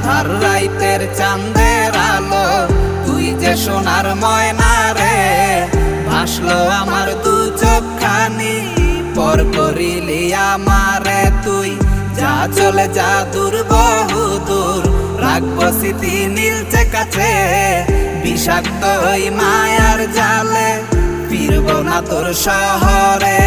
আন্ধার রাইতের চাঁদের আলো তুই যে সোনার ময়না রে, ভাসলো আমার দু চোখখানি পর করিলি আমারে তুই। যা চলে যা দূর বহু দূর, রাখবো স্মৃতি নীলচে কাছে, বিষাক্ত ওই মায়ার জালে ফিরবো না তোর শহরে।